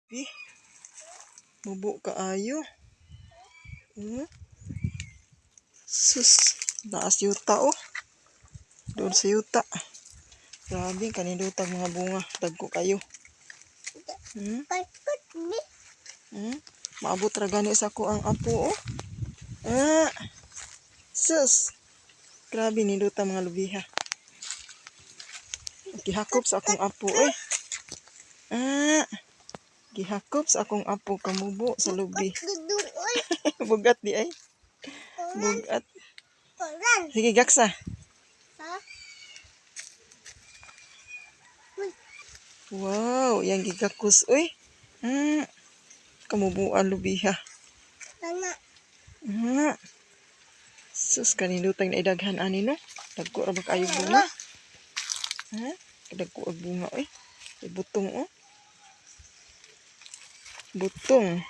lubi. Mubo kaayo. Sus, naas yuta oh. Doon sa yuta. Grabe, kanindutang mga bunga. Dagko kayo. Maabot ra gani sa ko ang apo oh. Sus. Grabe, nindutang mga lubiha. Gihakop sa akong apo eh. Gihakop sa akong apo kamubo sa lubi. Bugat di ay. Bugat. Sige, gaksa. Wow, yang gigakus oy. Kamubuan lubiha. Sus, kanindutang na idaghan ani no. Dagko ra ba kayo bunga? Dagko og bunga oy. Butong oh. Butong.